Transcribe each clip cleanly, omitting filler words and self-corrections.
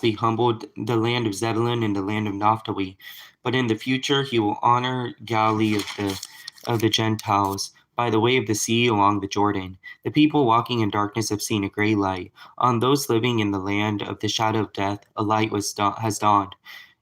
he humbled the land of Zebulun and the land of Naphtali. But in the future he will honor Galilee of the Gentiles by the way of the sea along the Jordan. The people walking in darkness have seen a great light. On those living in the land of the shadow of death, a light has dawned.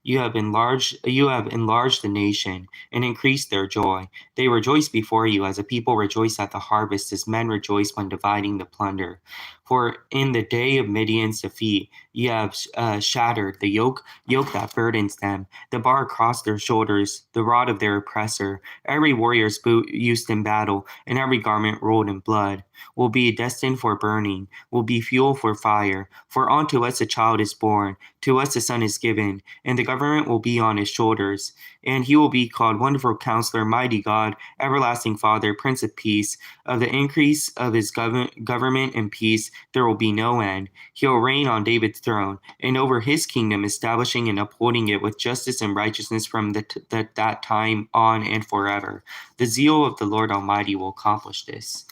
You have enlarged the nation and increased their joy. They rejoice before you as a people rejoice at the harvest, as men rejoice when dividing the plunder. For in the day of Midian's defeat, you have shattered the yoke that burdens them, the bar across their shoulders, the rod of their oppressor. Every warrior's boot used in battle, and every garment rolled in blood, will be destined for burning, will be fuel for fire. For unto us a child is born, to us a son is given, and the government will be on his shoulders. And he will be called Wonderful Counselor, Mighty God, Everlasting Father, Prince of Peace. Of the increase of his government and peace there will be no end. He will reign on David's throne, and over his kingdom, establishing and upholding it with justice and righteousness from that time on and forever. The zeal of the Lord Almighty will accomplish this.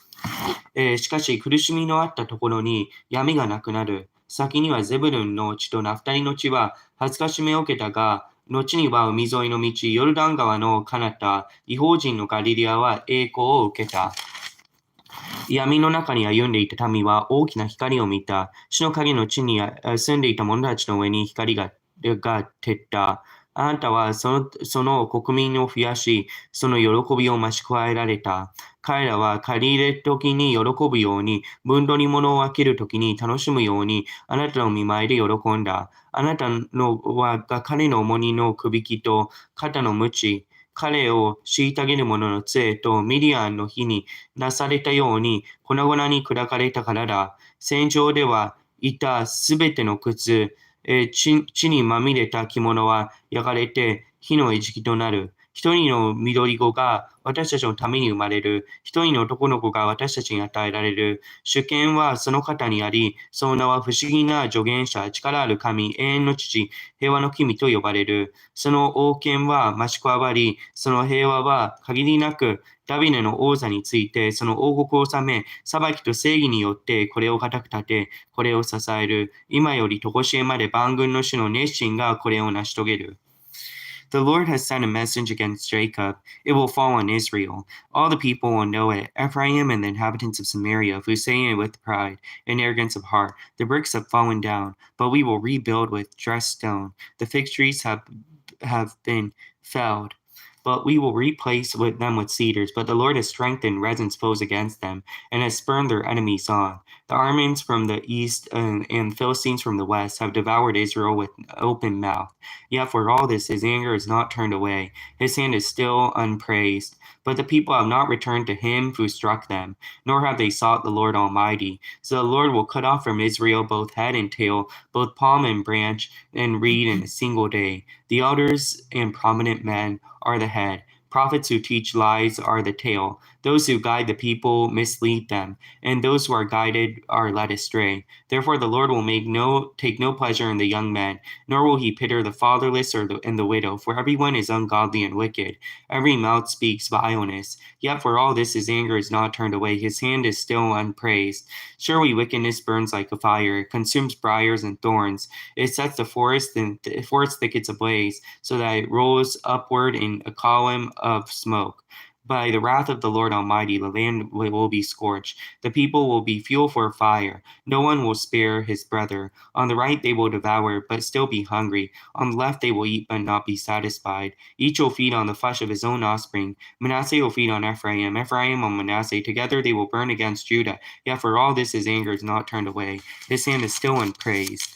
しかし苦しみのあったところに闇がなくなる。先にはゼブルンの地とナフタリの地は恥ずかしめを受けたが、後には海沿いの道、ヨルダン川の彼方、異邦人のガリリアは栄光を受けた。闇の中に歩んでいた民は大きな光を見た。死の影の地に住んでいた者たちの上に光が照った。あなたはその国民を増やし、その喜びを増し加えられた。彼らは借り入れ時に喜ぶように、分取り物を分ける時に楽しむように、あなたの見舞いで喜んだ。あなたのは彼の重荷のくびきと肩の鞭、彼を虐げる者の杖とミディアンの火になされたように粉々に砕かれたからだ。戦場ではいたすべての靴、地にまみれた着物は焼かれて火の餌食となる。一人の緑子が私たちのために生まれる。一人の男の子が私たちに与えられる。主権はその方にあり、その名は不思議な助言者、力ある神、永遠の父、平和の君と呼ばれる。その王権は増し加わり、その平和は限りなく、ダビデの王座について、その王国を治め、裁きと正義によってこれを固く立て、これを支える。今より常しえまで万軍の主の熱心がこれを成し遂げる。The Lord has sent a message against Jacob. It will fall on Israel. All the people will know it. Ephraim and the inhabitants of Samaria, who say it with pride and arrogance of heart. The bricks have fallen down, but we will rebuild with dressed stone. The fig trees have been felled, but we will replace them with cedars. But the Lord has strengthened Rezin's foes against them, and has spurned their enemies on. The Arameans from the east and Philistines from the west have devoured Israel with open mouth. Yet for all this his anger is not turned away, his hand is still unpraised. But the people have not returned to him who struck them, nor have they sought the Lord Almighty. So the Lord will cut off from Israel both head and tail, both palm and branch and reed in a single day. The elders and prominent men are the head. Prophets who teach lies are the tail. Those who guide the people mislead them, and those who are guided are led astray. Therefore the Lord will take no pleasure in the young men, nor will he pity the fatherless and the widow, for everyone is ungodly and wicked. Every mouth speaks vileness. Yet for all this his anger is not turned away, his hand is still unpraised. Surely wickedness burns like a fire, it consumes briars and thorns. It sets the forest thickets ablaze, so that it rolls upward in a column of smoke. By the wrath of the Lord Almighty, the land will be scorched. The people will be fuel for fire. No one will spare his brother. On the right they will devour, but still be hungry. On the left they will eat, but not be satisfied. Each will feed on the flesh of his own offspring. Manasseh will feed on Ephraim on Manasseh. Together they will burn against Judah. Yet for all this his anger is not turned away. His hand is still unpraised.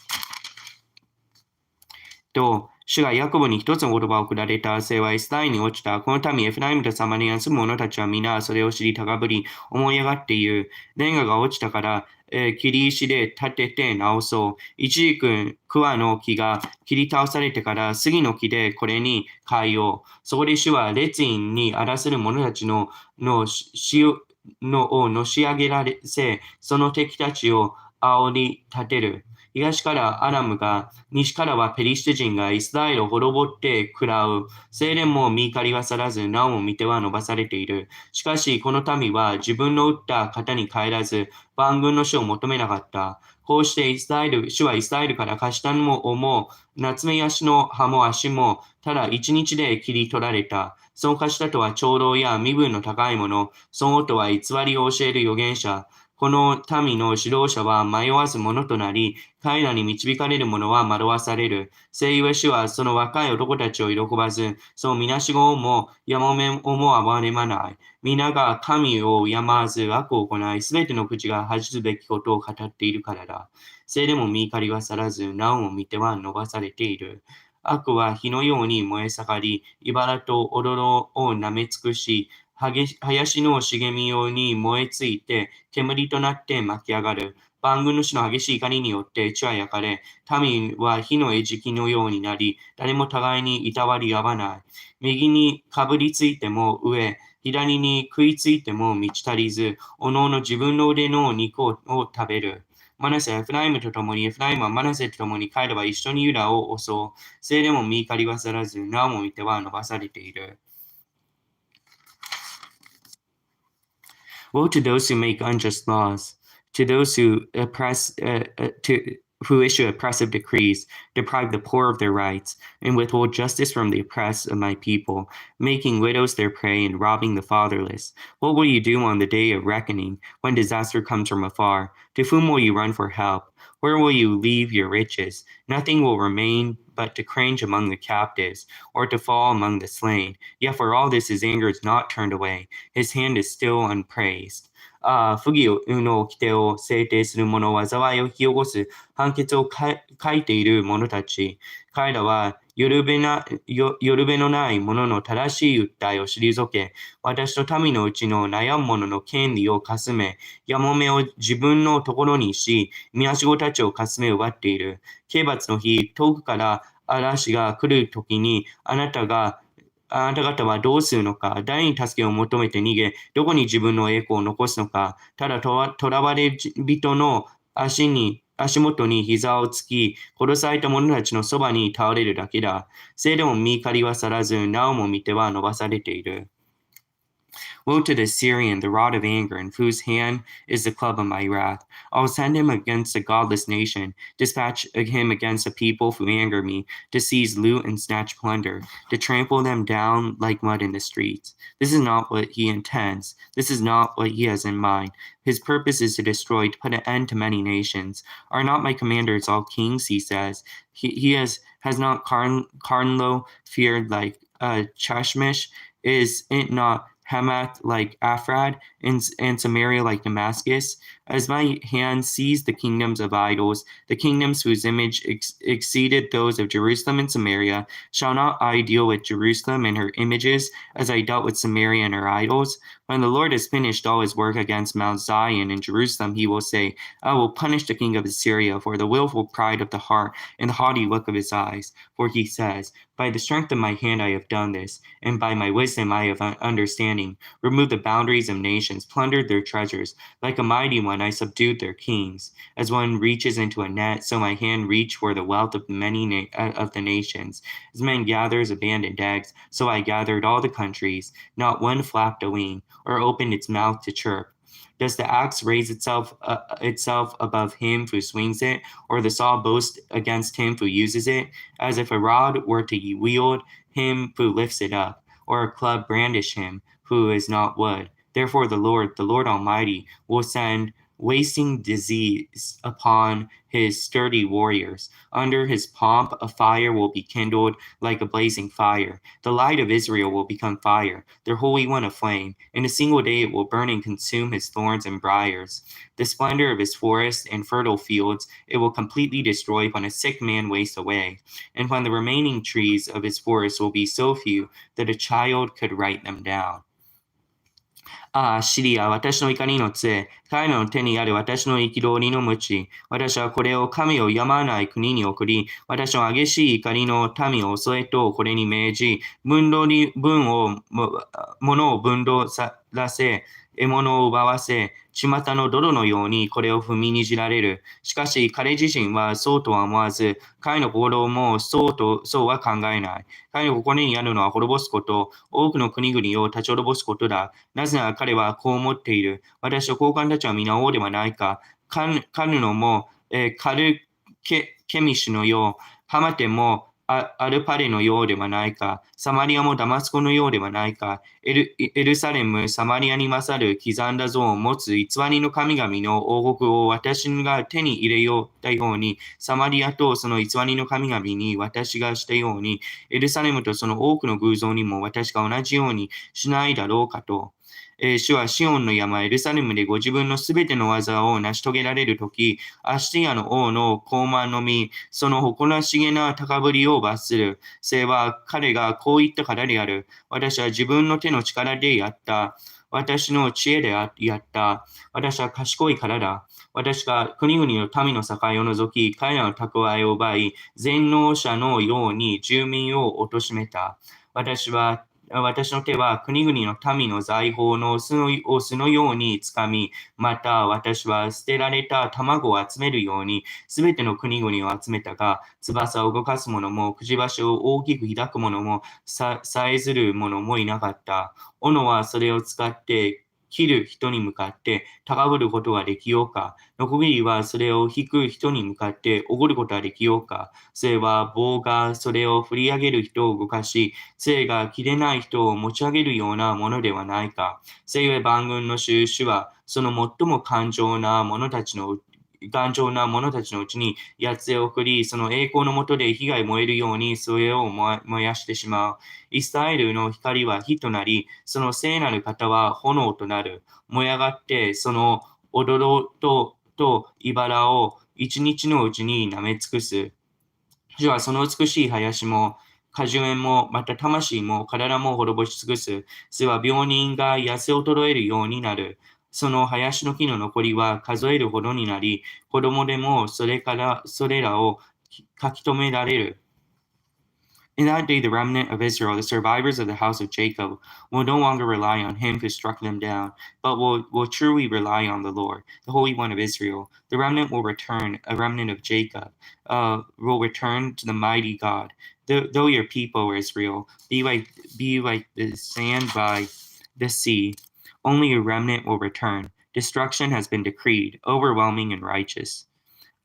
主がヤコブに一つの言葉を下れた。せはイスラエルに落ちた。この民エフライムとサマリアに住む者たちは皆それを知り高ぶり、思い上がっている。レンガが落ちたから、切り石で立てて直そう。一軸桑の木が切り倒されてから杉の木でこれに変えよう。そこで主は列員に荒らせる者たちをのし上げられせ、その敵たちを煽り立てる。東からアラムが、西からはペリシテ人がイスラエルを滅ぼって食らう。精錬も見怒りは去らず、なおも見ては伸ばされている。しかし、この民は自分の打った型に帰らず、万軍の主を求めなかった。こうして主はイスラエルからカシタンも尾も、ナツメヤシの葉も足も、ただ一日で切り取られた。そのカシタとは長老や身分の高い者、その音は偽りを教える預言者。この民の指導者は迷わず者となり、彼らに導かれる者は惑わされる。聖ゆえ主はその若い男たちを喜ばず、そのみなしごをもやもめをも憐れまない。皆が神を敬わず悪を行い、すべての口が恥ずべきことを語っているからだ。聖でも見怒りは去らず、なおも見ては伸ばされている。悪は火のように燃え盛り、茨と踊を舐め尽くし、林の茂みように燃えついて、煙となって巻き上がる。万軍の主の激しい怒りによって地は焼かれ、民は火の餌食のようになり、誰も互いにいたわり合わない。右にかぶりついても飢え、左に食いついても満ち足りず、おのおの自分の腕の肉を食べる。マナセはエフライムと共に、エフライムはマナセと共に彼らは一緒にユダを襲う。聖でも見怒りは去らず、なおも見ては伸ばされている。Woe to those who make unjust laws, to those who who issue oppressive decrees, deprive the poor of their rights, and withhold justice from the oppressed of my people, making widows their prey and robbing the fatherless. What will you do on the day of reckoning, when disaster comes from afar? To whom will you run for help? Where will you leave your riches? Nothing will remain but to cringe among the captives, or to fall among the slain. Yet for all this his anger is not turned away, his hand is still unpraised. 不義の掟を制定する者、災いを引き起こす判決を書いている者たち。彼らはよるべのない者の正しい訴えを退け、私と民のうちの悩む者の権利をかすめ、やもめを自分のところにし、みなしごたちをかすめ奪っている。刑罰の日、遠くから嵐が来るときに、あなた方はどうするのか？誰に助けを求めて逃げ、どこに自分の栄光を残すのか？ただ囚われ人の足元に膝をつき、殺された者たちのそばに倒れるだけだ。聖でも見怒りは去らず、なおも見ては伸ばされている。Woe to the Syrian, the rod of anger, in whose hand is the club of my wrath. I will send him against a godless nation, dispatch him against a people who anger me, to seize loot and snatch plunder, to trample them down like mud in the streets. This is not what he intends. This is not what he has in mind. His purpose is to destroy, to put an end to many nations. Are not my commanders all kings, he says. He has not Carnlo feared like Chashmish? Is it not Hamath like Aphrad, and Samaria like Damascus? As my hand seized the kingdoms of idols, the kingdoms whose image exceeded those of Jerusalem and Samaria, shall not I deal with Jerusalem and her images, as I dealt with Samaria and her idols? When the Lord has finished all his work against Mount Zion and Jerusalem, he will say, I will punish the king of Assyria for the willful pride of the heart and the haughty look of his eyes. For he says, by the strength of my hand I have done this, and by my wisdom I have understanding, removed the boundaries of nations, plundered their treasures. Like a mighty one I subdued their kings. As one reaches into a net, so my hand reached for the wealth of many of the nations. As man gathers abandoned eggs, so I gathered all the countries. Not one flapped a wing, or opened its mouth to chirp. Does the axe raise itself above him who swings it, or the saw boast against him who uses it? As if a rod were to wield him who lifts it up, or a club brandish him who is not wood. Therefore the Lord Almighty, will send wasting disease upon his sturdy warriors. Under his pomp a fire will be kindled like a blazing fire. The light of Israel will become fire, their Holy One a flame. In a single day it will burn and consume his thorns and briars. The splendor of his forests and fertile fields it will completely destroy when a sick man wastes away, and when the remaining trees of his forest will be so few that a child could write them down. シリア、私の怒りの杖、彼らの手にある私の憤りの鞭。私はこれを神を病まない国に送り、私の激しい怒りの民を襲えとこれに命じ、物を分動らせ、獲物を奪わせ、巷の泥のようにこれを踏みにじられる。しかし彼自身はそうとは思わず、彼の心もそうは考えない。彼の心にあるのは滅ぼすこと、多くの国々を立ち滅ぼすことだ。なぜなら彼はこう思っている。私と高官たちは皆王ではないか。彼のもカルケミシュのよう、ハマテもアルパレのようではないか、サマリアもダマスコのようではないか、エルサレム、サマリアに勝る刻んだ像を持つ偽りの神々の王国を私が手に入れようたように、サマリアとその偽りの神々に私がしたように、エルサレムとその多くの偶像にも私が同じようにしないだろうかと。主はシオンの山エルサレムでご自分のすべての技を成し遂げられるとき、アシティアの王の高慢のみ、その誇らしげな高ぶりを罰する。せいは彼がこう言ったからである。私は自分の手の力でやった。私の知恵でやった。私は賢いからだ。私が国々の民の境を除き、彼らの蓄えを奪い、全能者のように住民を貶めた。私の手は国々の民の財宝の巣のようにつかみ、また私は捨てられた卵を集めるように、すべての国々を集めたが、翼を動かす者も、くちばしを大きく開く者も、さえずる者もいなかった。斧はそれを使って切る人に向かって高ぶることはできようか。ノコギリはそれを引く人に向かっておごることはできようか。それは棒がそれを振り上げる人を動かし、杖が切れない人を持ち上げるようなものではないか。せゆえ万軍の主は、その最も頑丈な者たちのうちにやつを送り、その栄光のもとで火が燃えるようにそれを燃やしてしまう。イスラエルの光は火となり、その聖なる方は炎となる。燃え上がって、その踊ろと茨を一日のうちに舐め尽くす。主はその美しい林も、果樹園も、また魂も体も滅ぼし尽くす。それは病人が痩せ衰えるようになる。その林の木の残りは数えるほどになり、子供でもそれらを書き留められる。In that day, the remnant of Israel, the survivors of the house of Jacob, will no longer rely on him who struck them down, but will truly rely on the Lord, the Holy One of Israel. The remnant will return, a remnant of Jacob, will return to the mighty God. Though your people, Israel, be like the sand by the sea, only a remnant will return. Destruction has been decreed, overwhelming and righteous.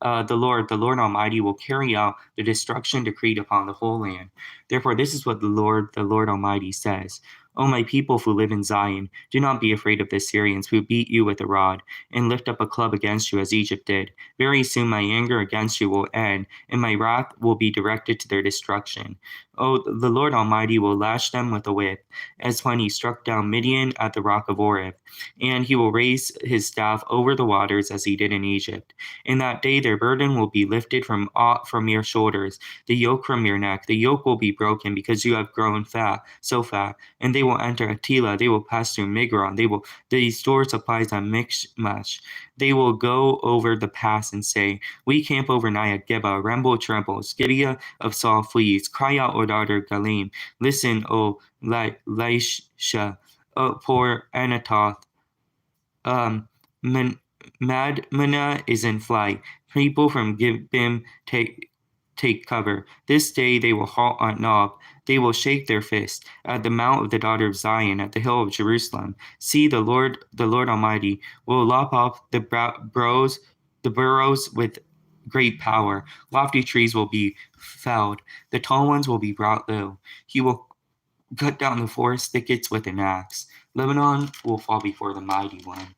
The Lord Almighty, will carry out the destruction decreed upon the whole land. Therefore, this is what the Lord Almighty says. O my people who live in Zion, do not be afraid of the Syrians who beat you with a rod and lift up a club against you as Egypt did. Very soon my anger against you will end, and my wrath will be directed to their destruction. Oh, the Lord Almighty will lash them with a whip, as when he struck down Midian at the rock of Oreb, and he will raise his staff over the waters as he did in Egypt. In that day their burden will be lifted from your shoulders, the yoke from your neck. The yoke will be broken because you have grown so fat, and they will enter Attila. They will pass through Migron. They store supplies on Michmash. They will go over the pass and say, we camp overnight at Geba. Rambo trembles. Gibeah of Saul flees. Cry out, O daughter Galim. Listen, O Laisha. Poor Anatoth. Madmana is in flight. People from Gibeon take cover. This day they will halt on Nob. They will shake their fist at the mount of the daughter of Zion, at the hill of Jerusalem. See, the Lord Almighty will lop off the burrows with great power. Lofty trees will be felled. The tall ones will be brought low. He will cut down the forest thickets with an axe. Lebanon will fall before the mighty one.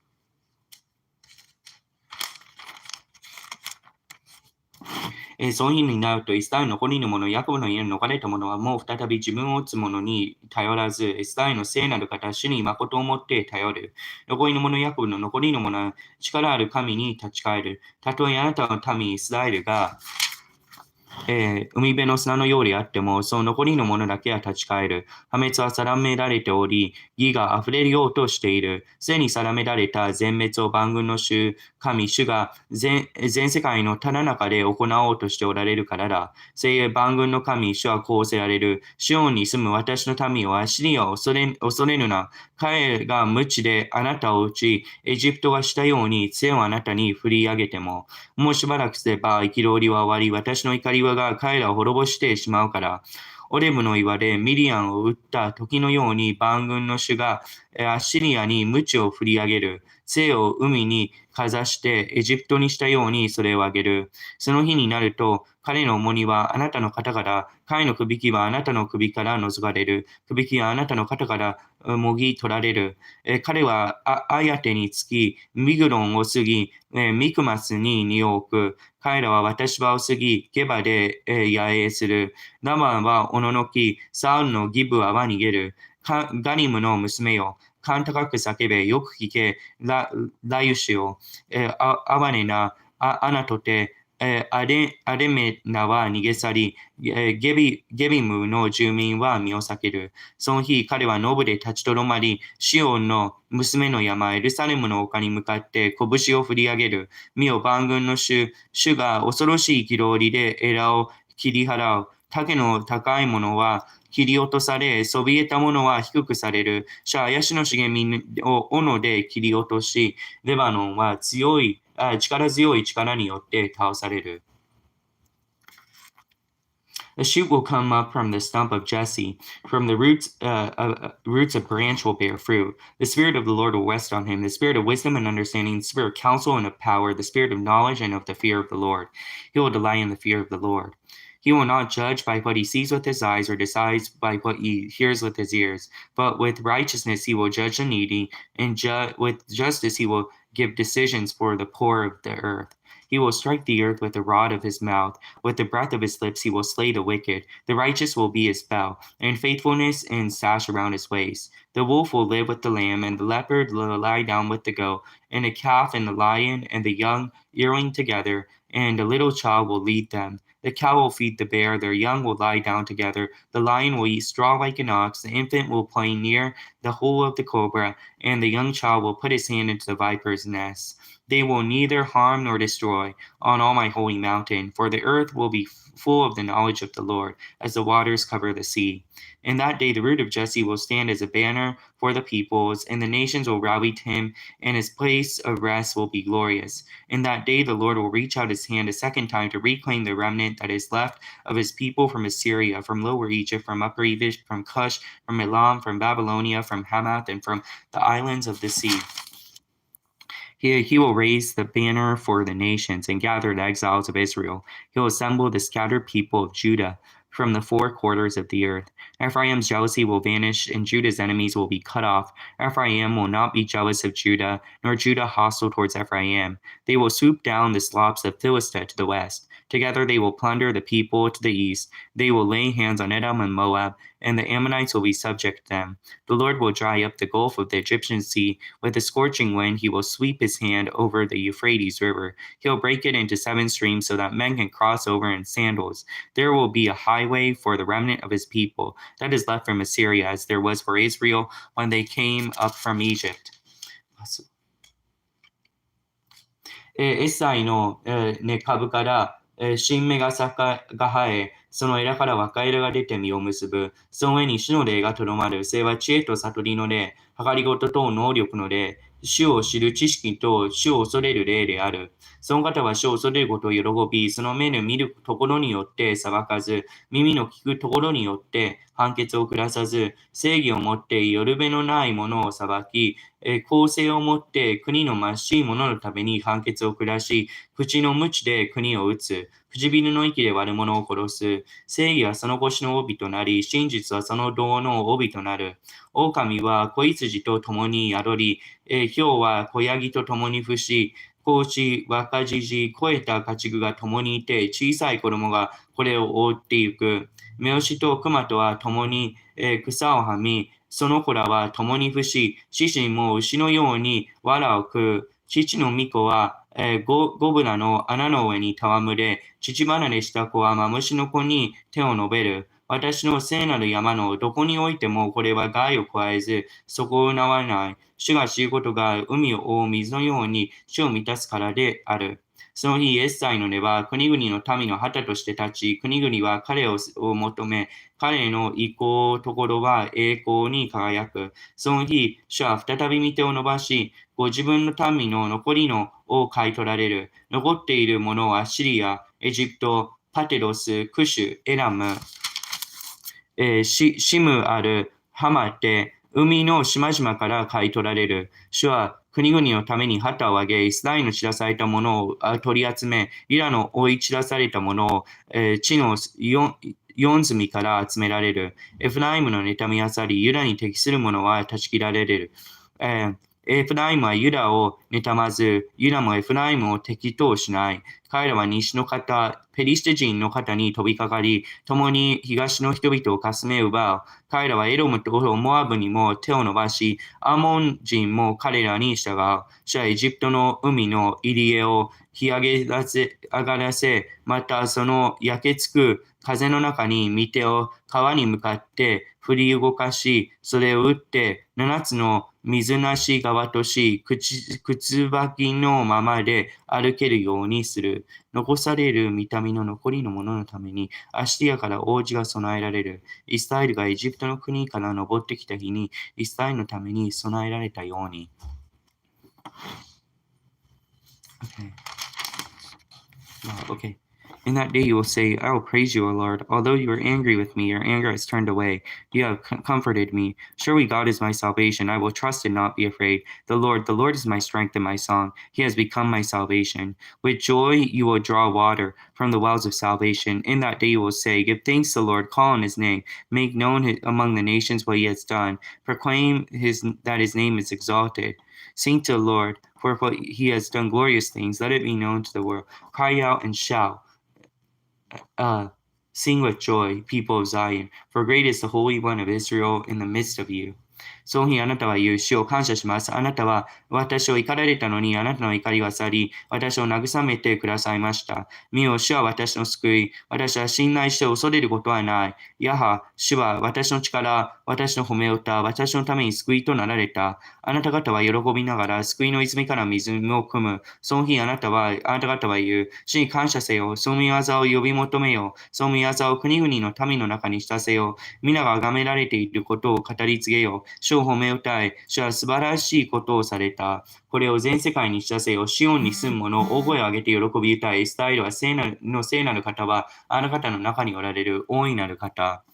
その日になると、イスラエルの残りの者、ヤコブの家に逃れた者は、もう再び自分を打つ者に頼らず、イスラエルの聖なる方、主に誠をもって頼る。残りの者、ヤコブの残りの者は、力ある神に立ち返る。たとえあなたの民、イスラエルが、海辺の砂のようであっても、その残りのものだけは立ち返る。破滅は定められており、義が溢れようとしている。すでに定められた全滅を万軍の主が全世界のただ中で行おうとしておられるからだ。せい万軍の神、主はこうせられる。シオンに住む私の民をアシリアを恐れぬな。彼が無知であなたを打ち、エジプトがしたように杖をあなたに振り上げても、もうしばらくすれば憤りは終わり、私の怒りが彼らを滅ぼしてしまうから、オレブの岩でミリアンを撃った時のように万軍の主が、アッシリアに鞭を振り上げる。杖を海にかざしてエジプトにしたようにそれを上げる。その日になると、彼の重荷はあなたの肩から、彼のくびきはあなたの首から除かれる。くびきはあなたの肩からもぎ取られる。彼はアヤテにつき、ミグロンを過ぎ、ミクマスに荷を置く。彼らは私はを過ぎ、ゲバで野営する。ラマはおののき、サウルのギブアは逃げる。ガニムの娘よ。甲高く叫べ、よく聞け、ラユシよ。アワネナ、アナトテ、アレメナは逃げ去り、ゲビムの住民は身を避ける。その日、彼はノブで立ちとどまり、シオンの娘の山、エルサレムの丘に向かって拳を振り上げる。見よ、万軍の主が恐ろしい憤りで枝を切り払う。竹の高いものは切り落とされ、そびえたものは低くされる。ヤシの茂みを斧で切り落とし、レバノンは力強い力によって倒される。A shoot will come up from the stump of Jesse. From the roots a branch will bear fruit. The Spirit of the Lord will rest on him, the Spirit of wisdom and understanding, the Spirit of counsel and of power, the Spirit of knowledge and of the fear of the Lord. He will delight in the fear of the Lord. He will not judge by what he sees with his eyes or decides by what he hears with his ears, but with righteousness he will judge the needy, and with justice he will give decisions for the poor of the earth. He will strike the earth with the rod of his mouth. With the breath of his lips he will slay the wicked. The righteous will be his bell, and faithfulness and sash around his waist. The wolf will live with the lamb, and the leopard will lie down with the goat, and the calf and the lion and the young yearling together, and a little child will lead them. The cow will feed the bear, their young will lie down together. The lion will eat straw like an ox, the infant will play near the hole of the cobra, and the young child will put his hand into the viper's nest. They will neither harm nor destroy on all my holy mountain, for the earth will be full of the knowledge of the Lord, as the waters cover the sea. In that day the root of Jesse will stand as a banner for the peoples, and the nations will rally to him, and his place of rest will be glorious. In that day the Lord will reach out his hand a second time to reclaim the remnant that is left of his people from Assyria, from Lower Egypt, from Upper Egypt, from Cush, from Elam, from Babylonia, from Hamath, and from the islands of the sea. He will raise the banner for the nations and gather the exiles of Israel. He will assemble the scattered people of Judah from the four quarters of the earth. Ephraim's jealousy will vanish, and Judah's enemies will be cut off. Ephraim will not be jealous of Judah, nor Judah hostile towards Ephraim. They will swoop down the slopes of Philistia to the west. Together they will plunder the people to the east. They will lay hands on Edom and Moab, and the Ammonites will be subject to them. The Lord will dry up the gulf of the Egyptian sea. With a scorching wind he will sweep his hand over the Euphrates River. He'll break it into 7 streams so that men can cross over in sandals. There will be a highway for the remnant of his people that is left from Assyria, as there was for Israel when they came up from Egypt. エッサイの根株から新芽が生え、その枝から若枝が出て実を結ぶ。その上に主の霊がとどまる。それは知恵と悟りの霊、計りごとと能力の霊、主を知る知識と主を恐れる霊である。その方は主を恐れることを喜び、その目の見るところによって裁かず、耳の聞くところによって判決を下さず、正義をもってよるべのないものを裁き、公正をもって国のましいもののために判決を下し、口の鞭で国を打つ。唇の息で悪者を殺す。正義はその腰の帯となり、真実はその胴の帯となる。狼は子羊と共に宿り、豹は子ヤギと共に伏し、子牛、若獅子、肥えた家畜が共にいて、小さい子供がこれを覆っていく。目牛と熊とは共に、草をはみ、その子らは共に伏し、獅子も牛のように藁を食う。父の御子は、ゴブラの穴の上に戯れ、乳離れした子はマムシの子に手を伸べる。私の聖なる山のどこにおいてもこれは害を加えず、そこをうなわない。主が知ることが海を覆う水のように主を満たすからである。その日、エッサイの根は国々の民の旗として立ち、国々は彼を求め、彼の意向ところは栄光に輝く。その日、主は再び御手を伸ばし、ご自分の民の残りのを買い取られる。残っているものはシリア、エジプト、パテロス、クシュ、エラム、シムアル、ハマテ、海の島々から買い取られる。主は国々のために旗を上げ、イスラエルの散らされたものを取り集め、ユダの追い散らされたものを、地の四隅から集められる。エフライムの妬みあさり、ユダに適するものは断ち切られる。エフライムはユダを妬まず、ユダもエフライムを敵としない。彼らは西の方、ペリシテ人の方に飛びかかり、共に東の人々をかすめ奪う。彼らはエロムとモアブにも手を伸ばし、アーモン人も彼らに従う。主はエジプトの海の入り江を干上がらせ、またその焼けつく風の中に御手を川に向かって振り動かし、それを打って七つの水なし川とし、靴履きのままで歩けるようにする。残される見た目の残りのもののために、アシティアから王子が備えられる。イスラエルがエジプトの国から登ってきた日に、イスラエルのために備えられたように。Okay. In that day you will say, I will praise you, O Lord. Although you are angry with me, your anger has turned away. You have comforted me. Surely God is my salvation. I will trust and not be afraid. The Lord is my strength and my song. He has become my salvation. With joy you will draw water from the wells of salvation. In that day you will say, give thanks to the Lord, call on his name. Make known among the nations what he has done. Proclaim that his name is exalted. Sing to the Lord, for what he has done glorious things. Let it be known to the world. Cry out and shout. Sing with joy, people of Zion, for great is the Holy One of Israel in the midst of you. その日あなたは言う、主を感謝します。あなたは私を怒られたのに、あなたの怒りは去り、私を慰めてくださいました。見よ、主は私の救い。私は信頼して恐れることはない。やは、主は私の力、私の褒め歌、私のために救いとなられた。あなた方は喜びながら、救いの泉から水を汲む。その日あなた方は言う、主に感謝せよ。その御業を呼び求めよ。その御業を国々の民の中にしたせよ。皆が崇められていることを語り継げよ。主を褒め歌い、主は素晴らしいことをされた。これを全世界に知らせよ。シオンに住む者、大声を上げて喜び歌い、イスラエルは聖なる方は、あなた方の中におられる大いなる方。